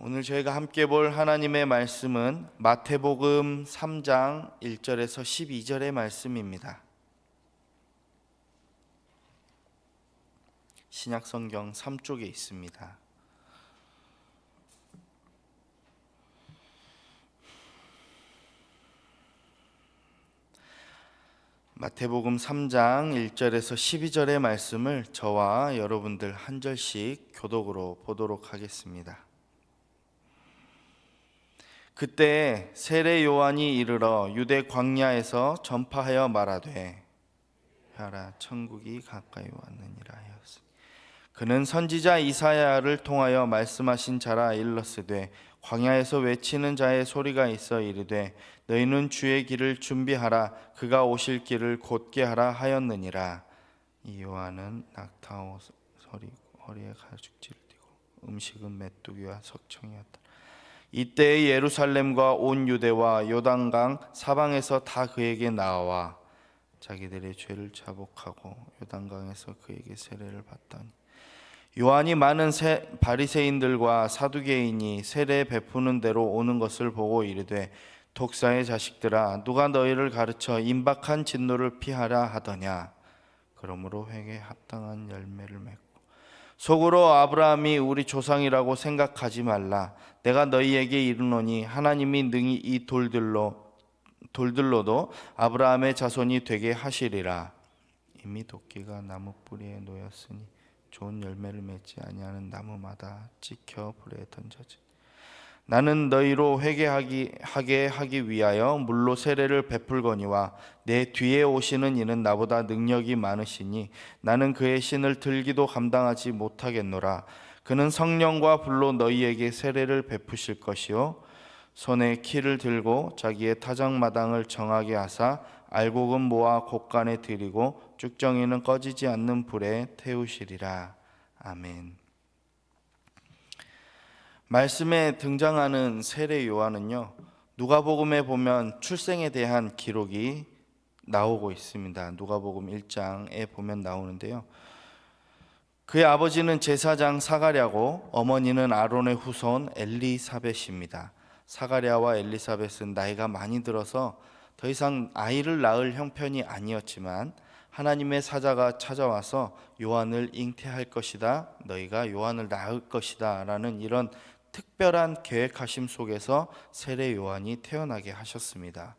오늘 저희가 함께 볼 하나님의 말씀은 마태복음 3장 1절에서 12절의 말씀입니다. 신약성경 3쪽에 있습니다. 마태복음 3장 1절에서 12절의 말씀을 저와 여러분들 한 절씩 교독으로 보도록 하겠습니다. 그때 세례 요한이 이르러 유대 광야에서 전파하여 말하되 하라 천국이 가까이 왔느니라 하였으니 그는 선지자 이사야를 통하여 말씀하신 자라 일렀으되 광야에서 외치는 자의 소리가 있어 이르되 너희는 주의 길을 준비하라 그가 오실 길을 곧게 하라 하였느니라. 이 요한은 낙타 허리에 가죽지를 띠고 음식은 메뚜기와 석청이었다. 이때 예루살렘과 온 유대와 요단강 사방에서 다 그에게 나와 자기들의 죄를 자복하고 요단강에서 그에게 세례를 받더니 요한이 많은 바리새인들과 사두개인이 세례 베푸는 대로 오는 것을 보고 이르되 독사의 자식들아 누가 너희를 가르쳐 임박한 진노를 피하라 하더냐. 그러므로 회개에 합당한 열매를 맺고 속으로 아브라함이 우리 조상이라고 생각하지 말라. 내가 너희에게 이르노니 하나님이 능히 이 돌들로도 아브라함의 자손이 되게 하시리라. 이미 도끼가 나무 뿌리에 놓였으니 좋은 열매를 맺지 아니하는 나무마다 찍혀 불에 던져지. 나는 너희로 회개하게 하기 위하여 물로 세례를 베풀거니와 내 뒤에 오시는 이는 나보다 능력이 많으시니 나는 그의 신을 들기도 감당하지 못하겠노라. 그는 성령과 불로 너희에게 세례를 베푸실 것이요 손에 키를 들고 자기의 타작마당을 정하게 하사 알곡은 모아 곳간에 들이고 쭉정이는 꺼지지 않는 불에 태우시리라. 아멘. 말씀에 등장하는 세례 요한은요, 누가복음에 보면 출생에 대한 기록이 나오고 있습니다. 누가복음 1장에 보면 나오는데요, 그의 아버지는 제사장 사가랴고 어머니는 아론의 후손 엘리사벳입니다. 사가랴와 엘리사벳은 나이가 많이 들어서 더 이상 아이를 낳을 형편이 아니었지만 하나님의 사자가 찾아와서 요한을 잉태할 것이다, 너희가 요한을 낳을 것이다 라는 이런 특별한 계획하심 속에서 세례 요한이 태어나게 하셨습니다.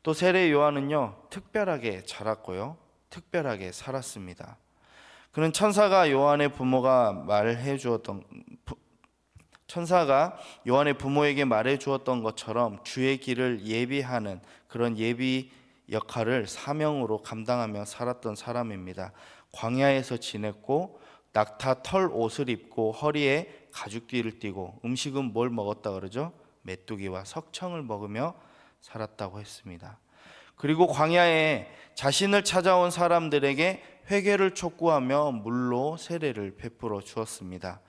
또 세례 요한은요, 특별하게 자랐고요, 특별하게 살았습니다. 그는 천사가 요한의 부모에게 말해 주었던 것처럼 주의 길을 예비하는 그런 예비 역할을 사명으로 감당하며 살았던 사람입니다. 광야에서 지냈고 낙타 털 옷을 입고 허리에 가죽띠를 띠고 음식은 뭘 먹었다 그러죠? 메뚜기와 석청을 먹으며 살았다고 했습니다. 그리고 광야에 자신을 찾아온 사람들에게 회개를 촉구하며 물로 세례를 베풀어 주었습니다.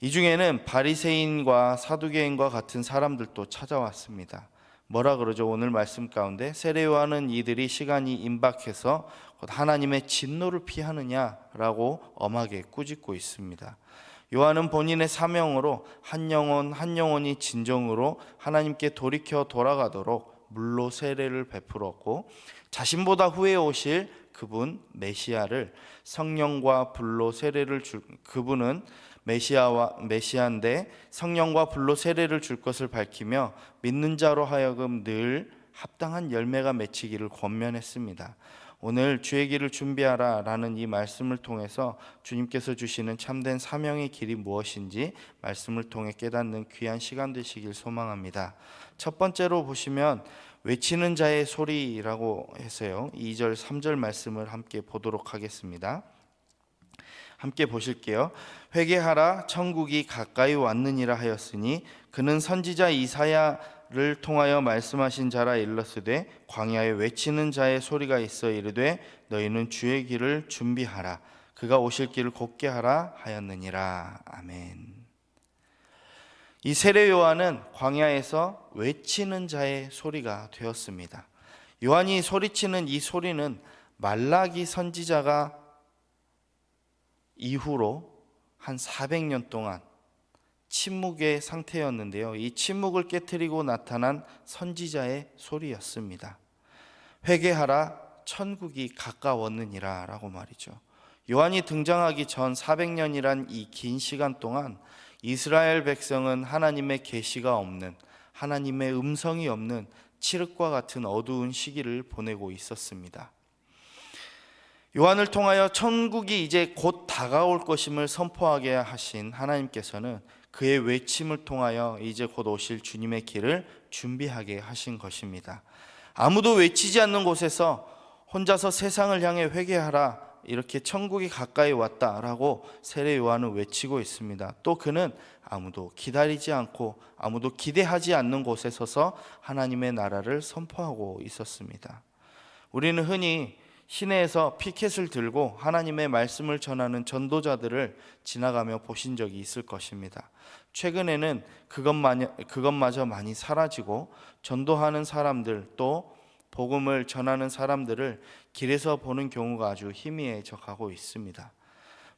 이 중에는 바리새인과 사두개인과 같은 사람들도 찾아왔습니다. 뭐라 그러죠? 오늘 말씀 가운데 세례 요한은 이들이 시간이 임박해서 하나님의 진노를 피하느냐라고 엄하게 꾸짖고 있습니다. 요한은 본인의 사명으로 한 영혼이 진정으로 하나님께 돌이켜 돌아가도록 물로 세례를 베풀었고, 자신보다 후에 오실 그분 메시아를 성령과 불로 세례를 그분은 메시아인데 성령과 불로 세례를 줄 것을 밝히며 믿는 자로 하여금 늘 합당한 열매가 맺히기를 권면했습니다. 오늘 주의 길을 준비하라 라는 이 말씀을 통해서 주님께서 주시는 참된 사명의 길이 무엇인지 말씀을 통해 깨닫는 귀한 시간 되시길 소망합니다. 첫 번째로 보시면 외치는 자의 소리라고 해서요, 2절 3절 말씀을 함께 보도록 하겠습니다. 함께 보실게요. 회개하라 천국이 가까이 왔느니라 하였으니 그는 선지자 이사야를 통하여 말씀하신 자라 일렀으되 광야에 외치는 자의 소리가 있어 이르되 너희는 주의 길을 준비하라 그가 오실 길을 곧게 하라 하였느니라. 아멘. 이 세례 요한은 광야에서 외치는 자의 소리가 되었습니다. 요한이 소리치는 이 소리는 말라기 선지자가 이후로 한 400년 동안 침묵의 상태였는데요. 이 침묵을 깨트리고 나타난 선지자의 소리였습니다. 회개하라, 천국이 가까웠느니라 라고 말이죠. 요한이 등장하기 전 400년이란 이 긴 시간 동안 이스라엘 백성은 하나님의 계시가 없는, 하나님의 음성이 없는 칠흑과 같은 어두운 시기를 보내고 있었습니다. 요한을 통하여 천국이 이제 곧 다가올 것임을 선포하게 하신 하나님께서는 그의 외침을 통하여 이제 곧 오실 주님의 길을 준비하게 하신 것입니다. 아무도 외치지 않는 곳에서 혼자서 세상을 향해 회개하라, 이렇게 천국이 가까이 왔다라고 세례 요한은 외치고 있습니다. 또 그는 아무도 기다리지 않고 아무도 기대하지 않는 곳에 서서 하나님의 나라를 선포하고 있었습니다. 우리는 흔히 시내에서 피켓을 들고 하나님의 말씀을 전하는 전도자들을 지나가며 보신 적이 있을 것입니다. 최근에는 그것마저 많이 사라지고 전도하는 사람들, 또 복음을 전하는 사람들을 길에서 보는 경우가 아주 희미해져 가고 있습니다.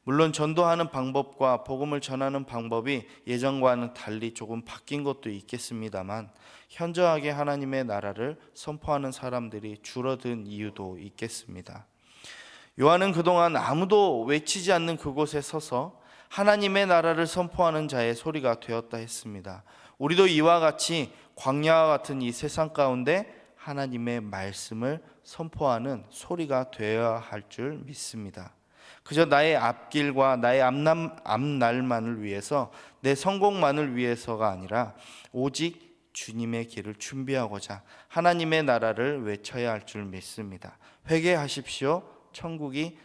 물론 전도하는 방법과 복음을 전하는 방법이 예전과는 달리 조금 바뀐 것도 있겠습니다만, 현저하게 하나님의 나라를 선포하는 사람들이 줄어든 이유도 있겠습니다. 요한은 그동안 아무도 외치지 않는 그곳에 서서 하나님의 나라를 선포하는 자의 소리가 되었다 했습니다. 우리도 이와 같이 광야와 같은 이 세상 가운데 하나님의 말씀을 선포하는 소리가 되어야 할 줄 믿습니다. 그저 나의 앞길과 나의 앞날만을 위해서, 내 성공만을 위해서가 아니라 오직 주님의 길을 준비하고자 하나님의 나라를 외쳐야 할 줄 믿습니다. 회개하십시오, 천국이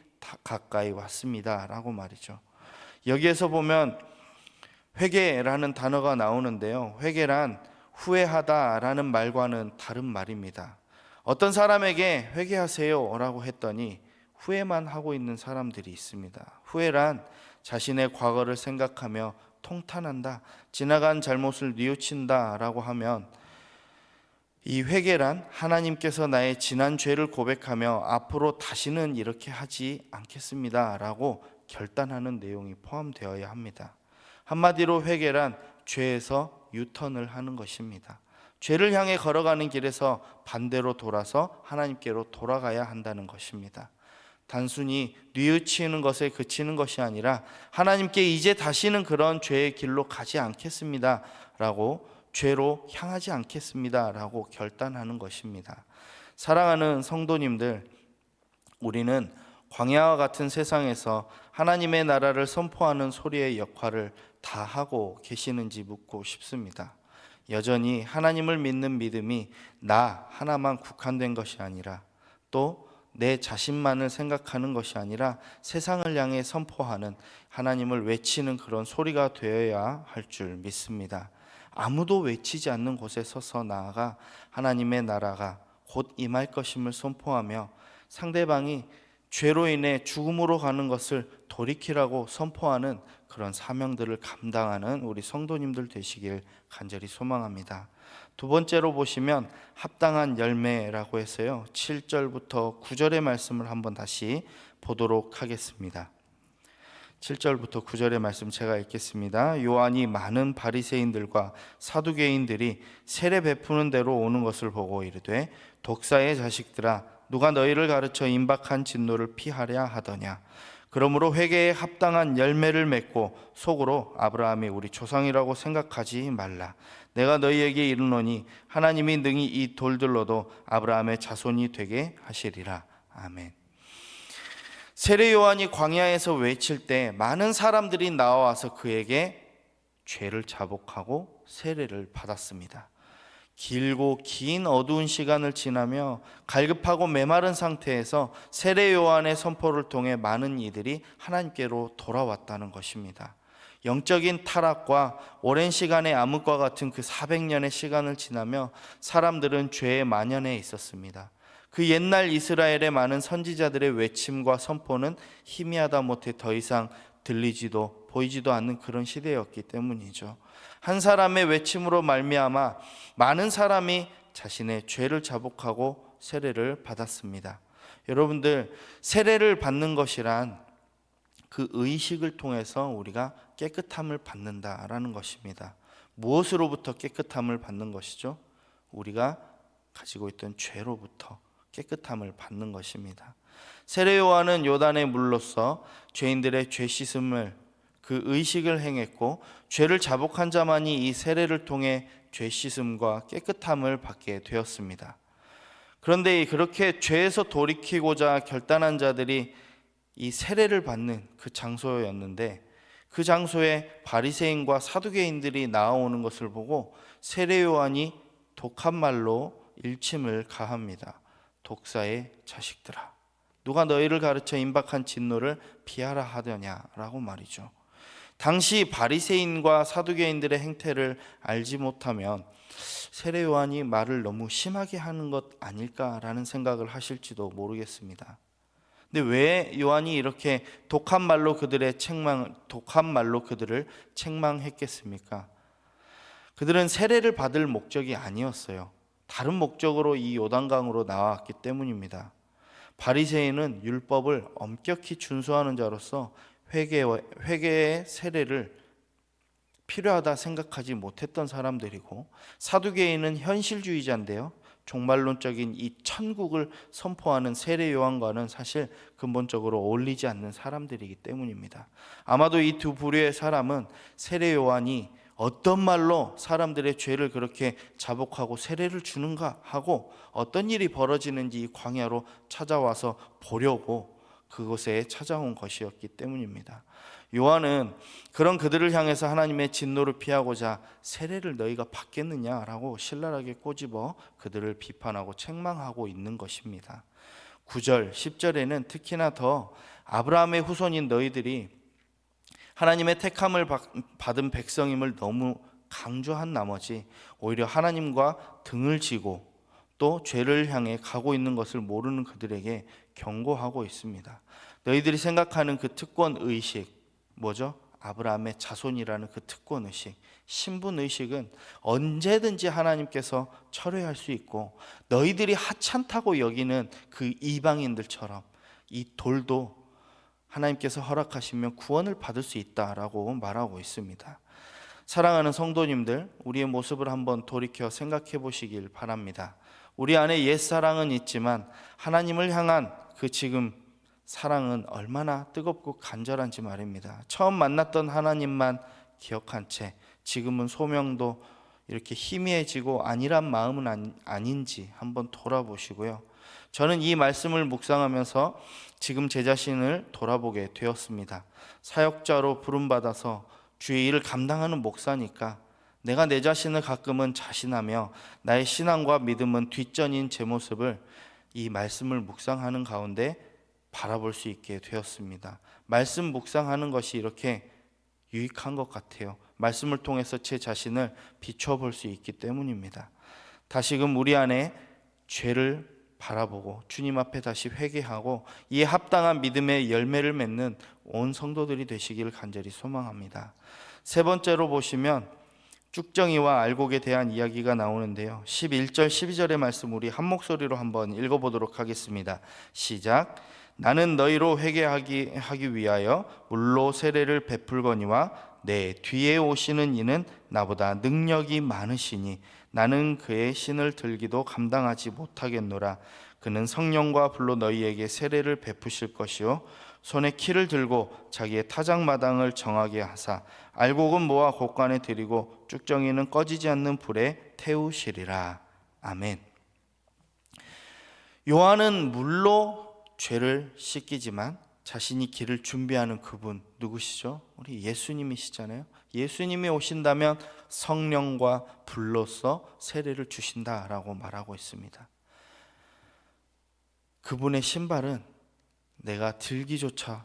가까이 왔습니다 라고 말이죠. 여기에서 보면 회개라는 단어가 나오는데요, 회개란 후회하다라는 말과는 다른 말입니다. 어떤 사람에게 회개하세요 라고 했더니 후회만 하고 있는 사람들이 있습니다. 후회란 자신의 과거를 생각하며 통탄한다, 지나간 잘못을 뉘우친다 라고 하면, 이 회개란 하나님께서 나의 지난 죄를 고백하며 앞으로 다시는 이렇게 하지 않겠습니다 라고 결단하는 내용이 포함되어야 합니다. 한마디로 회개란 죄에서 유턴을 하는 것입니다. 죄를 향해 걸어가는 길에서 반대로 돌아서 하나님께로 돌아가야 한다는 것입니다. 단순히 뉘우치는 것에 그치는 것이 아니라 하나님께 이제 다시는 그런 죄의 길로 가지 않겠습니다 라고, 죄로 향하지 않겠습니다 라고 결단하는 것입니다. 사랑하는 성도님들, 우리는 광야와 같은 세상에서 하나님의 나라를 선포하는 소리의 역할을 다 하고 계시는지 묻고 싶습니다. 여전히 하나님을 믿는 믿음이 나 하나만 국한된 것이 아니라, 또 내 자신만을 생각하는 것이 아니라 세상을 향해 선포하는, 하나님을 외치는 그런 소리가 되어야 할 줄 믿습니다. 아무도 외치지 않는 곳에 서서 나아가 하나님의 나라가 곧 임할 것임을 선포하며 상대방이 죄로 인해 죽음으로 가는 것을 돌이키라고 선포하는 그런 사명들을 감당하는 우리 성도님들 되시길 간절히 소망합니다. 두 번째로 보시면 합당한 열매라고 해서요, 7절부터 9절의 말씀을 한번 다시 보도록 하겠습니다. 7절부터 9절의 말씀 제가 읽겠습니다. 요한이 많은 바리새인들과 사두개인들이 세례 베푸는 대로 오는 것을 보고 이르되, 독사의 자식들아, 누가 너희를 가르쳐 임박한 진노를 피하려 하더냐. 그러므로 회개에 합당한 열매를 맺고 속으로 아브라함이 우리 조상이라고 생각하지 말라. 내가 너희에게 이르노니 하나님이 능히 이 돌들로도 아브라함의 자손이 되게 하시리라. 아멘. 세례 요한이 광야에서 외칠 때 많은 사람들이 나와서 그에게 죄를 자복하고 세례를 받았습니다. 길고 긴 어두운 시간을 지나며 갈급하고 메마른 상태에서 세례 요한의 선포를 통해 많은 이들이 하나님께로 돌아왔다는 것입니다. 영적인 타락과 오랜 시간의 암흑과 같은 그 400년의 시간을 지나며 사람들은 죄에 만연해 있었습니다. 그 옛날 이스라엘의 많은 선지자들의 외침과 선포는 희미하다 못해 더 이상 들리지도 보이지도 않는 그런 시대였기 때문이죠. 한 사람의 외침으로 말미암아 많은 사람이 자신의 죄를 자복하고 세례를 받았습니다. 여러분들, 세례를 받는 것이란 그 의식을 통해서 우리가 깨끗함을 받는다라는 것입니다. 무엇으로부터 깨끗함을 받는 것이죠? 우리가 가지고 있던 죄로부터 깨끗함을 받는 것입니다. 세례 요한은 요단의 물로서 죄인들의 죄 씻음을 그 의식을 행했고, 죄를 자복한 자만이 이 세례를 통해 죄 씻음과 깨끗함을 받게 되었습니다. 그런데 그렇게 죄에서 돌이키고자 결단한 자들이 이 세례를 받는 그 장소였는데, 그 장소에 바리새인과 사두개인들이 나아오는 것을 보고 세례 요한이 독한 말로 일침을 가합니다. 독사의 자식들아, 누가 너희를 가르쳐 임박한 진노를 피하라 하더냐라고 말이죠. 당시 바리새인과 사두개인들의 행태를 알지 못하면 세례 요한이 말을 너무 심하게 하는 것 아닐까라는 생각을 하실지도 모르겠습니다. 근데 왜 요한이 이렇게 독한 말로 그들을 책망했겠습니까? 그들은 세례를 받을 목적이 아니었어요. 다른 목적으로 이 요단강으로 나왔기 때문입니다. 바리새인은 율법을 엄격히 준수하는 자로서 회개의 세례를 필요하다 생각하지 못했던 사람들이고, 사두개인은 현실주의자인데요, 종말론적인 이 천국을 선포하는 세례 요한과는 사실 근본적으로 어울리지 않는 사람들이기 때문입니다. 아마도 이 두 부류의 사람은 세례 요한이 어떤 말로 사람들의 죄를 그렇게 자복하고 세례를 주는가 하고 어떤 일이 벌어지는지 이 광야로 찾아와서 보려고 그곳에 찾아온 것이었기 때문입니다. 요한은 그런 그들을 향해서 하나님의 진노를 피하고자 세례를 너희가 받겠느냐라고 신랄하게 꼬집어 그들을 비판하고 책망하고 있는 것입니다. 9절, 10절에는 특히나 더 아브라함의 후손인 너희들이 하나님의 택함을 받은 백성임을 너무 강조한 나머지 오히려 하나님과 등을 지고 또 죄를 향해 가고 있는 것을 모르는 그들에게 경고하고 있습니다. 너희들이 생각하는 그 특권의식, 뭐죠? 아브라함의 자손이라는 그 특권의식, 신분의식은 언제든지 하나님께서 철회할 수 있고, 너희들이 하찮다고 여기는 그 이방인들처럼 이 돌도 하나님께서 허락하시면 구원을 받을 수 있다라고 말하고 있습니다. 사랑하는 성도님들, 우리의 모습을 한번 돌이켜 생각해 보시길 바랍니다. 우리 안에 옛사랑은 있지만 하나님을 향한 그 지금 사랑은 얼마나 뜨겁고 간절한지 말입니다. 처음 만났던 하나님만 기억한 채 지금은 소명도 이렇게 희미해지고 안일한 마음은 아닌지 한번 돌아보시고요. 저는 이 말씀을 묵상하면서 지금 제 자신을 돌아보게 되었습니다. 사역자로 부름받아서 주의 일을 감당하는 목사니까 내가 내 자신을 가끔은 자신하며 나의 신앙과 믿음은 뒷전인 제 모습을 이 말씀을 묵상하는 가운데 바라볼 수 있게 되었습니다. 말씀 묵상하는 것이 이렇게 유익한 것 같아요. 말씀을 통해서 제 자신을 비춰볼 수 있기 때문입니다. 다시금 우리 안에 죄를 바라보고 주님 앞에 다시 회개하고 이에 합당한 믿음의 열매를 맺는 온 성도들이 되시길 간절히 소망합니다. 세 번째로 보시면 쭉정이와 알곡에 대한 이야기가 나오는데요, 11절 12절의 말씀 우리 한 목소리로 한번 읽어보도록 하겠습니다. 시작. 나는 너희로 회개하기 위하여 물로 세례를 베풀거니와 내 뒤에 오시는 이는 나보다 능력이 많으시니 나는 그의 신을 들기도 감당하지 못하겠노라. 그는 성령과 불로 너희에게 세례를 베푸실 것이요 손에 키를 들고 자기의 타작마당을 정하게 하사 알곡은 모아 곳간에 들이고 쭉정이는 꺼지지 않는 불에 태우시리라. 아멘. 요한은 물로 죄를 씻기지만 자신이 길을 준비하는 그분 누구시죠? 우리 예수님이시잖아요. 예수님이 오신다면 성령과 불로서 세례를 주신다라고 말하고 있습니다. 그분의 신발은 내가 들기조차,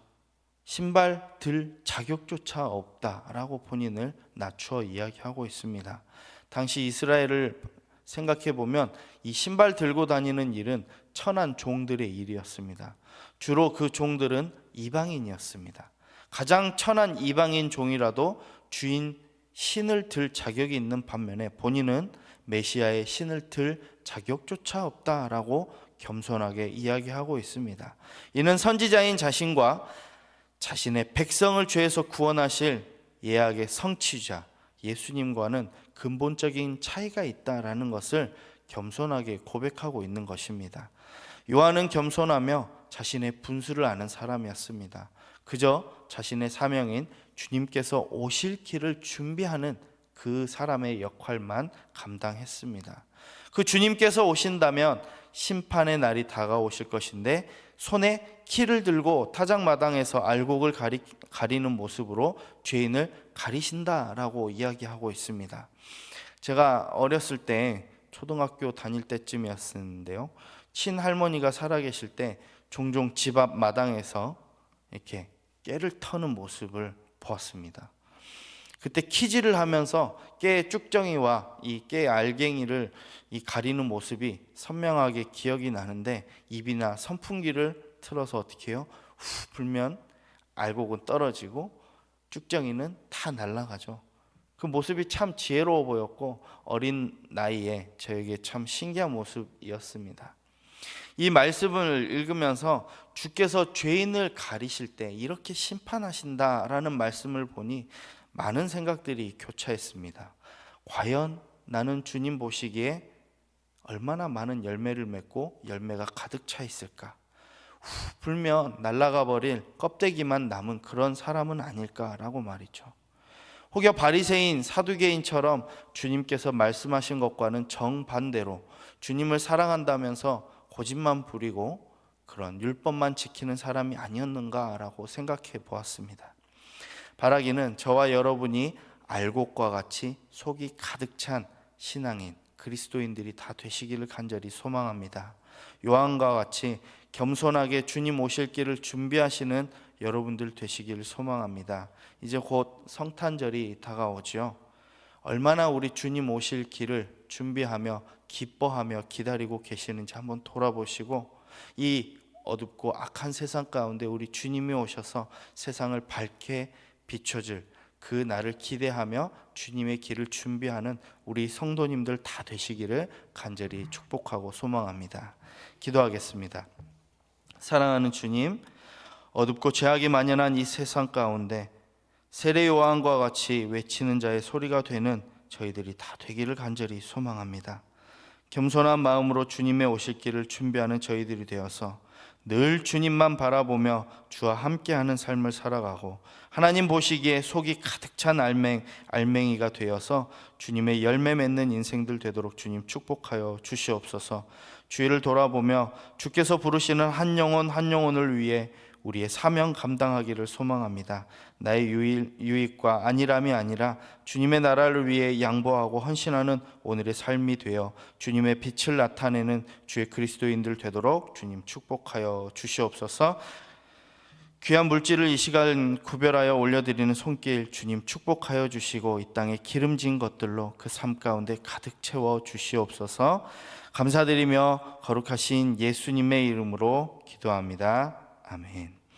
신발 들 자격조차 없다라고 본인을 낮추어 이야기하고 있습니다. 당시 이스라엘을 생각해 보면 이 신발 들고 다니는 일은 천한 종들의 일이었습니다. 주로 그 종들은 이방인이었습니다. 가장 천한 이방인 종이라도 주인 신을 들 자격이 있는 반면에 본인은 메시아의 신을 들 자격조차 없다라고 겸손하게 이야기하고 있습니다. 이는 선지자인 자신과 자신의 백성을 죄에서 구원하실 예약의 성취자 예수님과는 근본적인 차이가 있다라는 것을 겸손하게 고백하고 있는 것입니다. 요한은 겸손하며 자신의 분수를 아는 사람이었습니다. 그저 자신의 사명인 주님께서 오실 길을 준비하는 그 사람의 역할만 감당했습니다. 그 주님께서 오신다면 심판의 날이 다가오실 것인데 손에 키를 들고 타작마당에서 알곡을 가리는 모습으로 죄인을 가리신다라고 이야기하고 있습니다. 제가 어렸을 때 초등학교 다닐 때쯤이었는데요, 친할머니가 살아계실 때 종종 집 앞 마당에서 이렇게 깨를 터는 모습을 보았습니다. 그때 키질을 하면서 깨의 쭉정이와 이 깨의 알갱이를 가리는 모습이 선명하게 기억이 나는데, 입이나 선풍기를 틀어서 어떻게 해요? 후 불면 알곡은 떨어지고 쭉정이는 다 날아가죠. 그 모습이 참 지혜로워 보였고 어린 나이에 저에게 참 신기한 모습이었습니다. 이 말씀을 읽으면서 주께서 죄인을 가리실 때 이렇게 심판하신다라는 말씀을 보니 많은 생각들이 교차했습니다. 과연 나는 주님 보시기에 얼마나 많은 열매를 맺고 열매가 가득 차 있을까? 불면 날아가 버릴 껍데기만 남은 그런 사람은 아닐까라고 말이죠. 혹여 바리새인 사두개인처럼 주님께서 말씀하신 것과는 정반대로 주님을 사랑한다면서 고집만 부리고 그런 율법만 지키는 사람이 아니었는가라고 생각해 보았습니다. 바라기는 저와 여러분이 알곡과 같이 속이 가득 찬 신앙인 그리스도인들이 다 되시기를 간절히 소망합니다. 요한과 같이 겸손하게 주님 오실 길을 준비하시는 여러분들 되시기를 소망합니다. 이제 곧 성탄절이 다가오죠. 얼마나 우리 주님 오실 길을 준비하며 기뻐하며 기다리고 계시는지 한번 돌아보시고, 이 어둡고 악한 세상 가운데 우리 주님이 오셔서 세상을 밝게 비춰줄 그 날을 기대하며 주님의 길을 준비하는 우리 성도님들 다 되시기를 간절히 축복하고 소망합니다. 기도하겠습니다. 사랑하는 주님, 어둡고 죄악이 만연한 이 세상 가운데 세례 요한과 같이 외치는 자의 소리가 되는 저희들이 다 되기를 간절히 소망합니다. 겸손한 마음으로 주님의 오실 길을 준비하는 저희들이 되어서 늘 주님만 바라보며 주와 함께하는 삶을 살아가고 하나님 보시기에 속이 가득 찬 알맹이가 되어서 주님의 열매 맺는 인생들 되도록 주님 축복하여 주시옵소서. 주의를 돌아보며 주께서 부르시는 한 영혼 한 영혼을 위해 우리의 사명 감당하기를 소망합니다. 나의 유익과 안일함이 아니라 주님의 나라를 위해 양보하고 헌신하는 오늘의 삶이 되어 주님의 빛을 나타내는 주의 그리스도인들 되도록 주님 축복하여 주시옵소서. 귀한 물질을 이 시간 구별하여 올려드리는 손길 주님 축복하여 주시고 이 땅에 기름진 것들로 그 삶 가운데 가득 채워 주시옵소서. 감사드리며 거룩하신 예수님의 이름으로 기도합니다. 아멘.